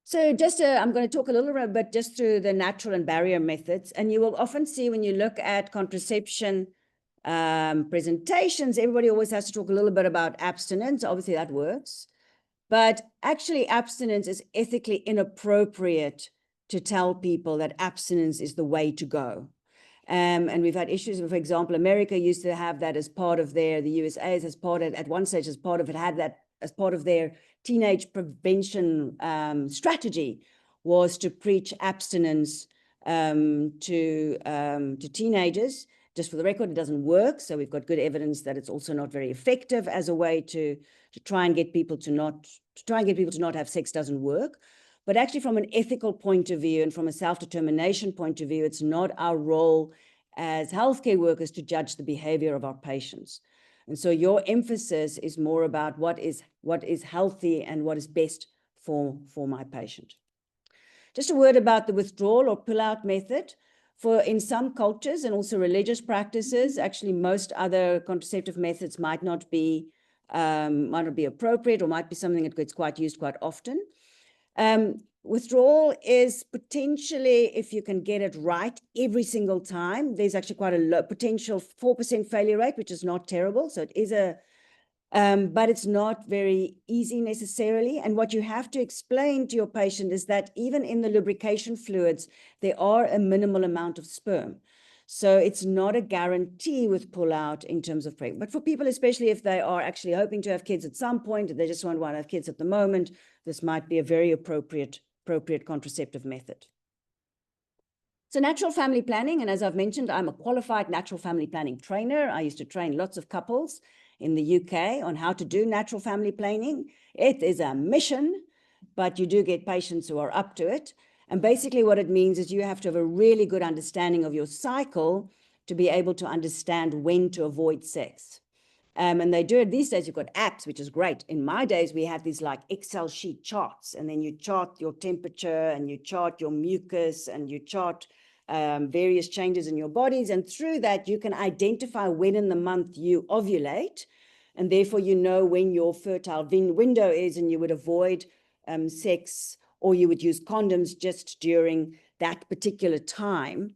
So I'm going to talk a little bit just through the natural and barrier methods. And you will often see when you look at contraception presentations, everybody always has to talk a little bit about abstinence. Obviously, that works. But actually, abstinence is ethically inappropriate to tell people that abstinence is the way to go. And we've had issues, for example, America used to have that as part of the USA as part of, at one stage as part of it, had that as part of their teenage prevention strategy, was to preach abstinence to teenagers. Just for the record, it doesn't work. So we've got good evidence that it's also not very effective as a way to try and get people to not have sex. Doesn't work. But actually, from an ethical point of view and from a self-determination point of view, it's not our role as healthcare workers to judge the behavior of our patients. And so your emphasis is more about what is healthy and what is best for my patient. Just a word about the withdrawal or pull-out method. In some cultures and also religious practices, actually most other contraceptive methods might not be appropriate, or might be something that gets used quite often. Withdrawal is potentially, if you can get it right every single time, there's actually quite a low potential 4% failure rate, which is not terrible. So it is but it's not very easy necessarily. And what you have to explain to your patient is that even in the lubrication fluids, there are a minimal amount of sperm. So it's not a guarantee with pull-out in terms of pregnancy. But for people, especially if they are actually hoping to have kids at some point, and they just don't want to have kids at the moment, this might be a very appropriate contraceptive method. So natural family planning, and as I've mentioned, I'm a qualified natural family planning trainer. I used to train lots of couples in the UK on how to do natural family planning. It is a mission, but you do get patients who are up to it. And basically what it means is you have to have a really good understanding of your cycle to be able to understand when to avoid sex. And they do it these days. You've got apps, which is great. In my days, we had these like Excel sheet charts, and then you chart your temperature and you chart your mucus and you chart various changes in your bodies. And through that, you can identify when in the month you ovulate, and therefore you know when your fertile window is, and you would avoid sex, or you would use condoms just during that particular time.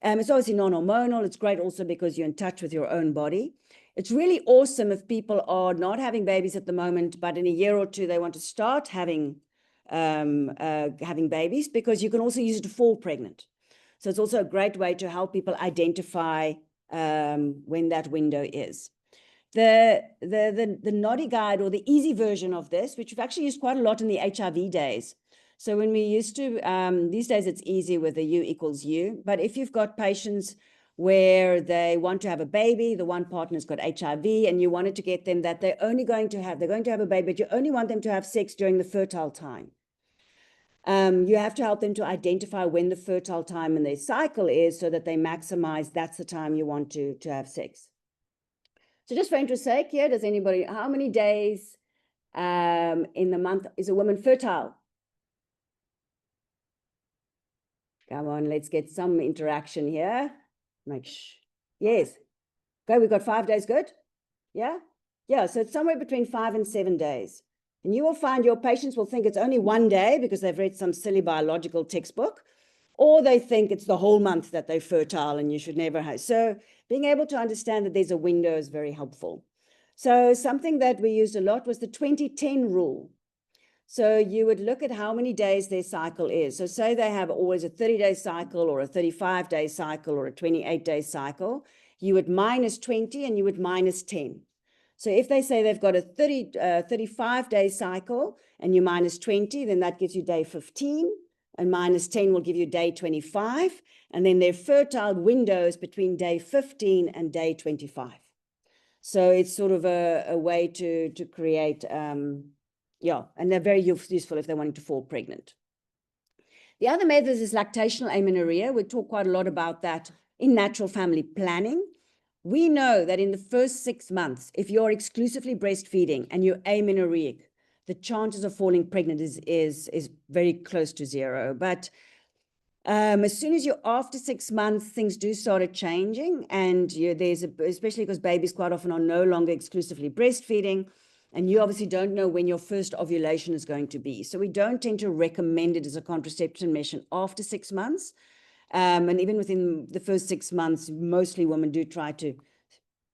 It's obviously non-hormonal. It's great also because you're in touch with your own body. It's really awesome if people are not having babies at the moment, but in a year or two, they want to start having babies, because you can also use it to fall pregnant. So it's also a great way to help people identify when that window is. The naughty guide, or the easy version of this, which we've actually used quite a lot in the HIV days. So when we used to, these days it's easy with the U equals U, but if you've got patients where they want to have a baby, the one partner's got HIV, and you wanted to get them that they're going to have a baby, but you only want them to have sex during the fertile time. You have to help them to identify when the fertile time in their cycle is, so that they maximize that's the time you want to have sex. So just for interest's sake here, how many days in the month is a woman fertile? Come on, let's get some interaction here. Yes. Okay, we've got 5 days, good? Yeah? Yeah, so it's somewhere between 5 and 7 days. And you will find your patients will think it's only 1 day because they've read some silly biological textbook, or they think it's the whole month that they're fertile and you should never have. So being able to understand that there's a window is very helpful. So something that we used a lot was the 20-10 rule. So you would look at how many days their cycle is. So say they have always a 30-day cycle, or a 35-day cycle, or a 28-day cycle. You would minus 20 and you would minus 10. So if they say they've got a 35-day cycle and you minus 20, then that gives you day 15, and minus 10 will give you day 25. And then their fertile window is between day 15 and day 25. So it's sort of a way to create... yeah, and they're very useful if they're wanting to fall pregnant. The other method is lactational amenorrhea. We talk quite a lot about that in natural family planning. We know that in the first 6 months, if you're exclusively breastfeeding and you're amenorrheic, the chances of falling pregnant is very close to zero. But as soon as you're after 6 months, things do start changing, and especially because babies quite often are no longer exclusively breastfeeding. And you obviously don't know when your first ovulation is going to be. So we don't tend to recommend it as a contraception measure after 6 months. And even within the first 6 months, mostly women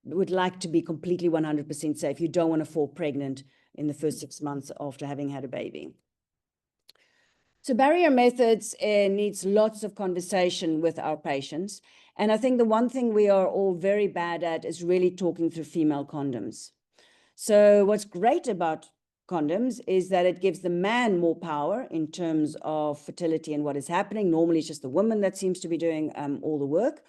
would like to be completely 100% safe. You don't want to fall pregnant in the first 6 months after having had a baby. So barrier methods needs lots of conversation with our patients. And I think the one thing we are all very bad at is really talking through female condoms. So what's great about condoms is that it gives the man more power in terms of fertility and what is happening. Normally it's just the woman that seems to be doing all the work.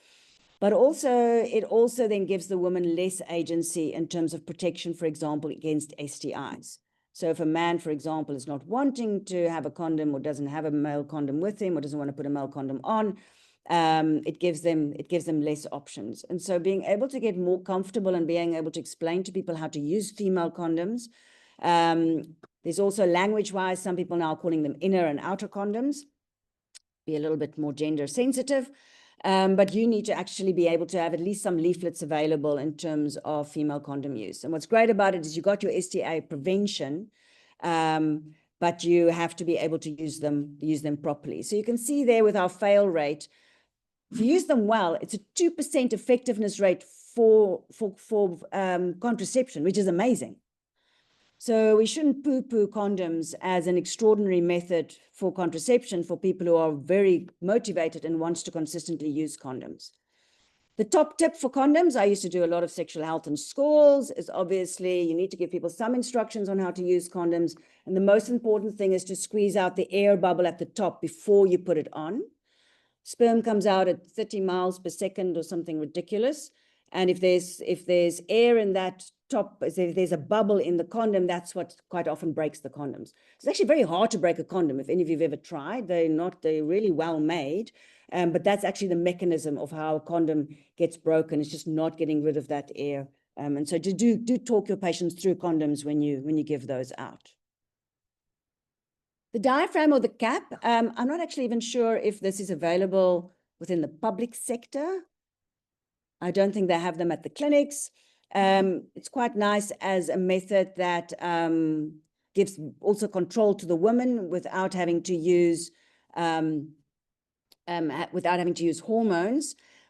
But it also then gives the woman less agency in terms of protection, for example, against STIs. So if a man, for example, is not wanting to have a condom or doesn't have a male condom with him or doesn't want to put a male condom on, it gives them less options. And so being able to get more comfortable and being able to explain to people how to use female condoms. There's also language-wise, some people now are calling them inner and outer condoms, be a little bit more gender sensitive. But you need to actually be able to have at least some leaflets available in terms of female condom use. And what's great about it is you got your STI prevention, but you have to be able to use them properly. So you can see there with our fail rate, if you use them well, it's a 2% effectiveness rate for contraception, which is amazing. So we shouldn't poo-poo condoms as an extraordinary method for contraception for people who are very motivated and wants to consistently use condoms. The top tip for condoms, I used to do a lot of sexual health in schools, is obviously you need to give people some instructions on how to use condoms. And the most important thing is to squeeze out the air bubble at the top before you put it on. Sperm comes out at 30 miles per second or something ridiculous. And if there's air in that top, if there's a bubble in the condom, that's what quite often breaks the condoms. It's actually very hard to break a condom. If any of you've ever tried, they're really well made. But that's actually the mechanism of how a condom gets broken. It's just not getting rid of that air. And so do talk your patients through condoms when you give those out. The diaphragm or the cap, I'm not actually even sure if this is available within the public sector. I don't think they have them at the clinics. It's quite nice as a method that gives also control to the woman without having to use hormones.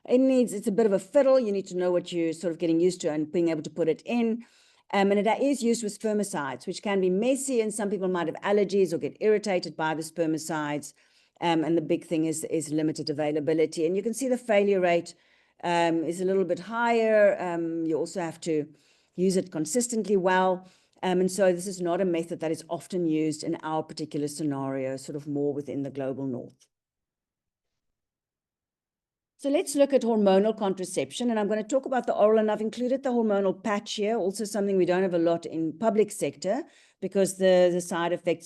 It's a bit of a fiddle. You need to know what you're sort of getting used to and being able to put it in. And it is used with spermicides, which can be messy, and some people might have allergies or get irritated by the spermicides. And the big thing is limited availability. And you can see the failure rate is a little bit higher. You also have to use it consistently well. And so this is not a method that is often used in our particular scenario, sort of more within the global north. So let's look at hormonal contraception, and I'm going to talk about the oral, and I've included the hormonal patch here, also something we don't have a lot in public sector because the side effects